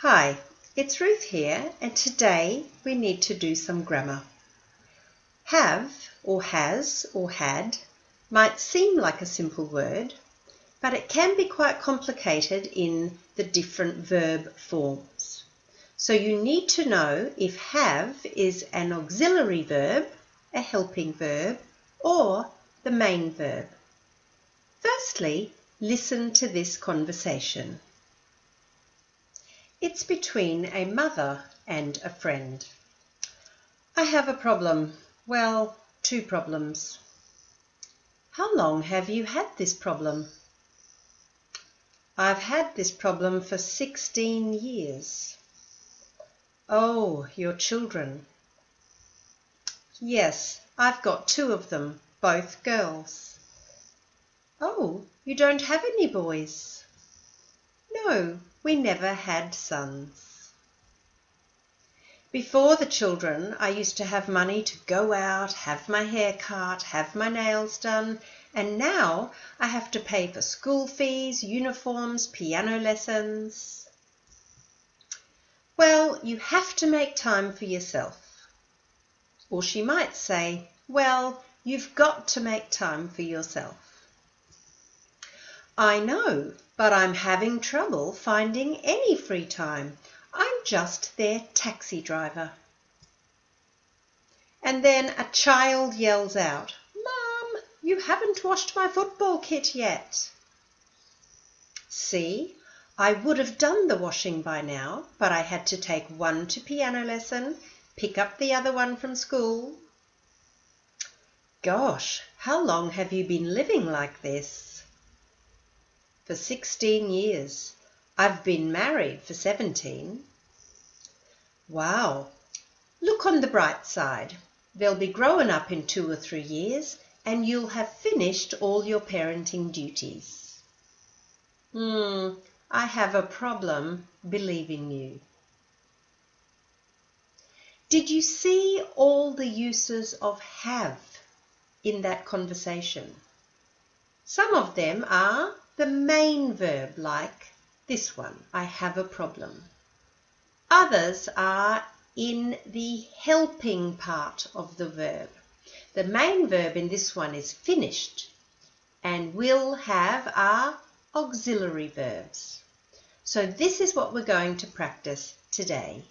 Hi, it's Ruth here, and today we need to do some grammar. Have or has or had might seem like a simple word, but it can be quite complicated in the different verb forms. So you need to know if have is an auxiliary verb, a helping verb, or the main verb. Firstly, listen to this conversation. It's between a mother and a friend. I have a problem. Well, two problems. How long have you had this problem? I've had this problem for 16 years. Oh, your children. Yes, I've got two of them, both girls. Oh, you don't have any boys? No, we never had sons. Before the children, I used to have money to go out, have my hair cut, have my nails done, and now I have to pay for school fees, uniforms, piano lessons. Well, you have to make time for yourself. Or she might say, well, you've got to make time for yourself. I know, but I'm having trouble finding any free time. I'm just their taxi driver. And then a child yells out, Mum, you haven't washed my football kit yet. See, I would have done the washing by now, but I had to take one to piano lesson, pick up the other one from school. Gosh, how long have you been living like this? For 16 years. I've been married for 17. Wow. Look on the bright side. They'll be growing up in 2 or 3 years and you'll have finished all your parenting duties. I have a problem believing you. Did you see all the uses of have in that conversation? Some of them are the main verb, like this one, I have a problem. Others are in the helping part of the verb. The main verb in this one is finished, and will, have are auxiliary verbs. So this is what we're going to practice today.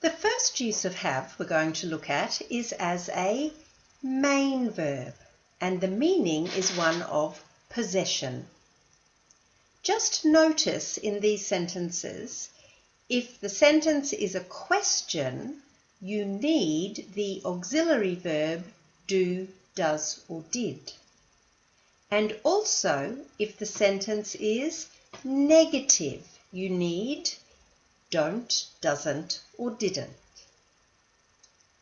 The first use of have we're going to look at is as a main verb, and the meaning is one of possession. Just notice in these sentences, if the sentence is a question, you need the auxiliary verb do, does, or did. And also, if the sentence is negative, you need don't, doesn't, or didn't.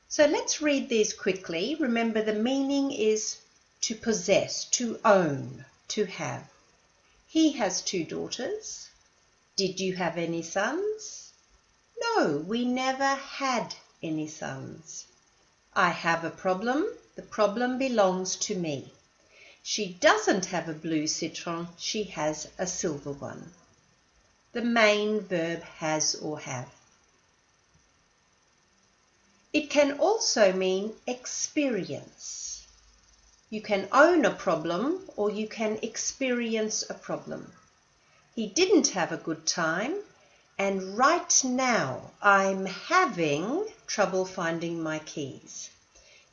So let's read these quickly. Remember, the meaning is to possess, to own, to have. He has 2 daughters. Did you have any sons? No, we never had any sons. I have a problem. The problem belongs to me. She doesn't have a blue citron. She has a silver one. The main verb has or have. It can also mean experience. You can own a problem or you can experience a problem. He didn't have a good time, and right now I'm having trouble finding my keys.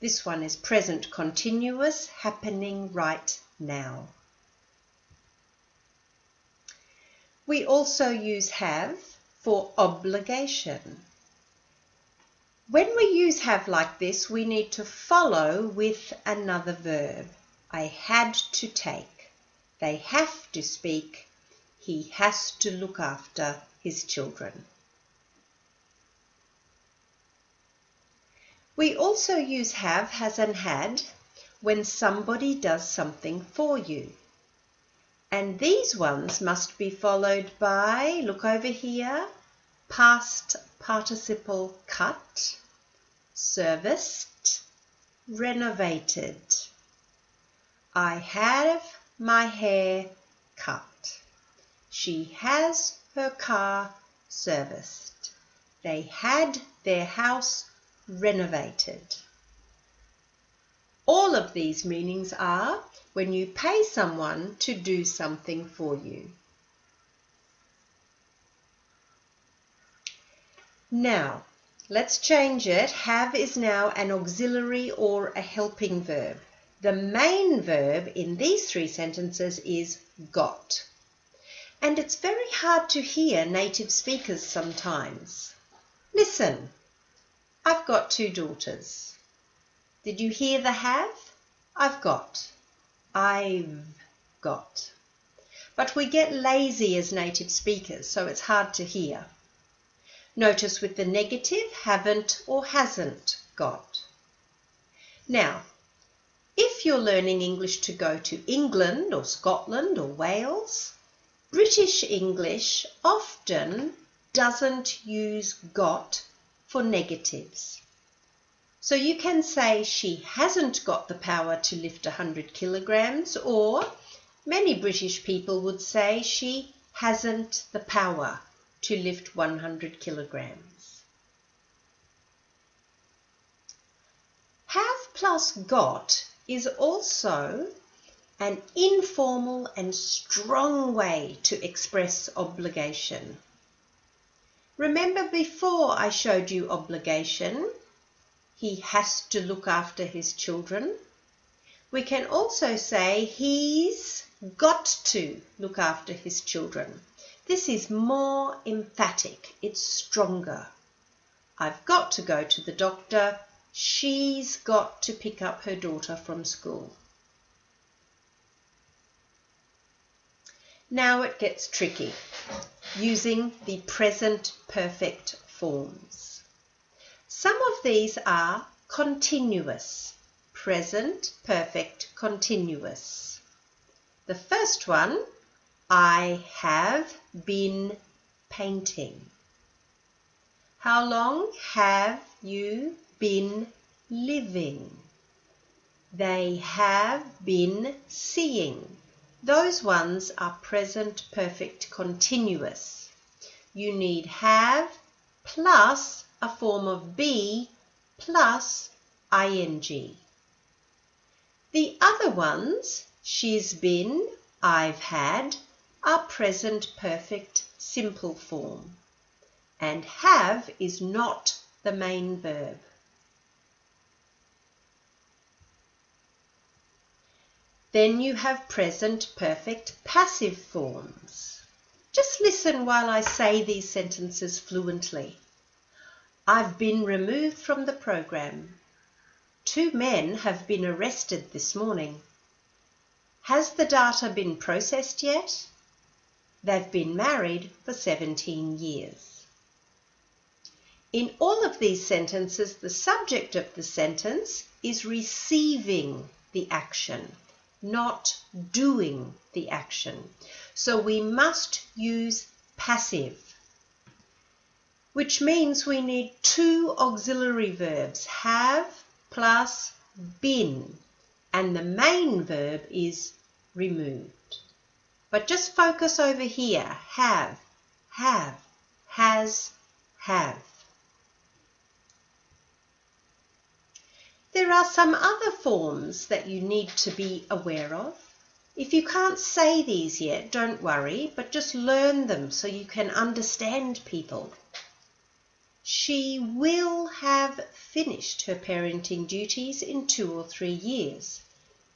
This one is present continuous, happening right now. We also use have for obligation. When we use have like this, we need to follow with another verb. I had to take. They have to speak. He has to look after his children. We also use have, has, and had when somebody does something for you. And these ones must be followed by, look over here, past participle cut, serviced, renovated. I have my hair cut. She has her car serviced. They had their house renovated. All of these meanings are when you pay someone to do something for you. Now, let's change it. Have is now an auxiliary or a helping verb. The main verb in these three sentences is got. And it's very hard to hear native speakers sometimes. Listen, I've got 2 daughters. Did you hear the have? I've got. I've got. But we get lazy as native speakers, so it's hard to hear. Notice with the negative, haven't or hasn't got. Now, if you're learning English to go to England or Scotland or Wales, British English often doesn't use got for negatives. So you can say she hasn't got the power to lift 100 kilograms, or many British people would say she hasn't the power to lift 100 kilograms. Have plus got is also an informal and strong way to express obligation. Remember before I showed you obligation, he has to look after his children. We can also say he's got to look after his children. This is more emphatic, it's stronger. I've got to go to the doctor. She's got to pick up her daughter from school. Now it gets tricky, using the present perfect forms. Some of these are continuous, present perfect continuous. The first one, I have been painting. How long have you been living? They have been seeing. Those ones are present perfect continuous. You need have plus a form of be plus ing. The other ones, she's been, I've had, are present perfect simple form. And have is not the main verb. Then you have present perfect passive forms. Just listen while I say these sentences fluently. I've been removed from the program. 2 men have been arrested this morning. Has the data been processed yet? They've been married for 17 years. In all of these sentences, the subject of the sentence is receiving the action, not doing the action. So we must use passive, which means we need 2 auxiliary verbs, have plus been, and the main verb is removed. But just focus over here, have, has, have. There are some other forms that you need to be aware of. If you can't say these yet, don't worry, but just learn them so you can understand people. She will have finished her parenting duties in 2 or 3 years.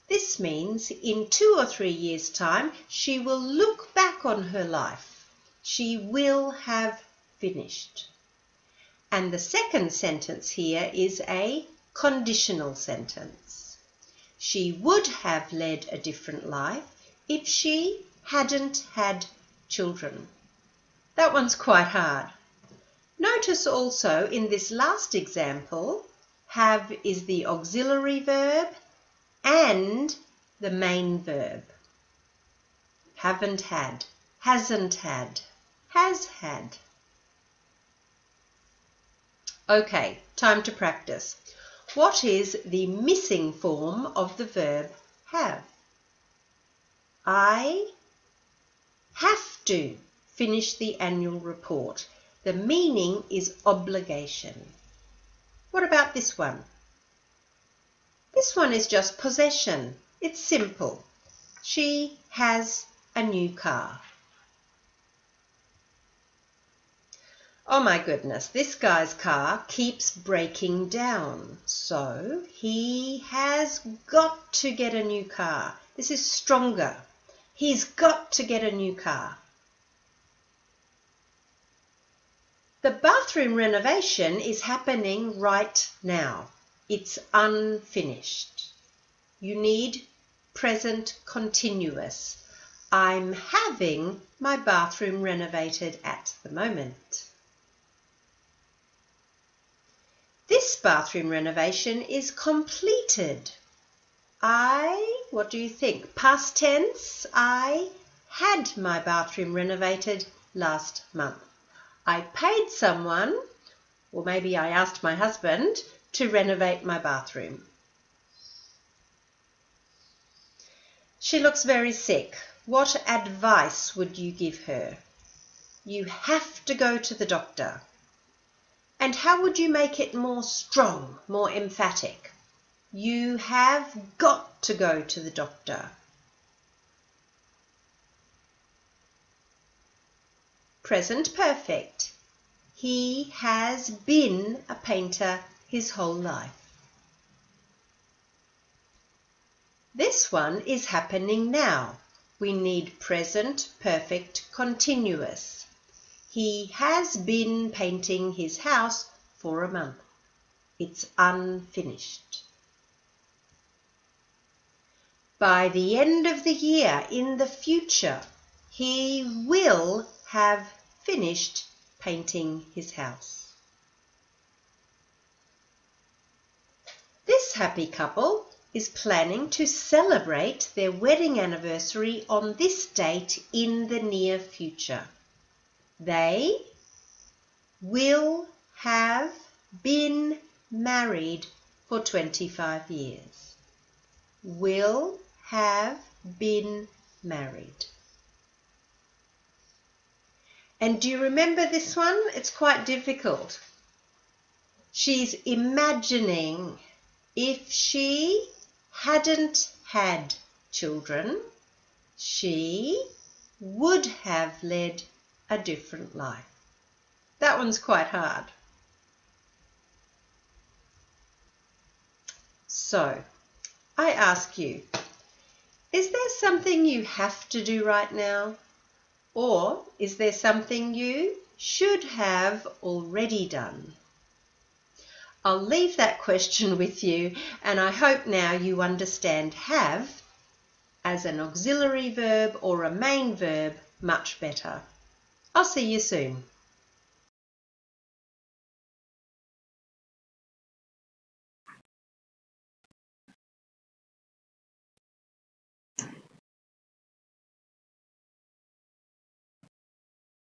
This means in 2 or 3 years' time, she will look back on her life. She will have finished. And the second sentence here is a conditional sentence. She would have led a different life if she hadn't had children. That one's quite hard. Notice also in this last example, have is the auxiliary verb and the main verb. Haven't had, hasn't had, has had. Okay, time to practice. What is the missing form of the verb have? I have to finish the annual report. The meaning is obligation. What about this one? This one is just possession. It's simple. She has a new car. Oh my goodness, this guy's car keeps breaking down. So he has got to get a new car. This is stronger. He's got to get a new car. The bathroom renovation is happening right now. It's unfinished. You need present continuous. I'm having my bathroom renovated at the moment. This bathroom renovation is completed. What do you think? Past tense, I had my bathroom renovated last month. I paid someone, or maybe I asked my husband, to renovate my bathroom. She looks very sick. What advice would you give her? You have to go to the doctor. And how would you make it more strong, more emphatic? You have got to go to the doctor. Present perfect. He has been a painter his whole life. This one is happening now. We need present perfect continuous. He has been painting his house for a month. It's unfinished. By the end of the year, in the future, he will have finished painting his house. This happy couple is planning to celebrate their wedding anniversary on this date in the near future. They will have been married for 25 years. Will have been married. And do you remember this one? It's quite difficult. She's imagining if she hadn't had children, she would have led a different life. That one's quite hard. So, I ask you, is there something you have to do right now? Or is there something you should have already done? I'll leave that question with you, and I hope now you understand have as an auxiliary verb or a main verb much better. I'll see you soon.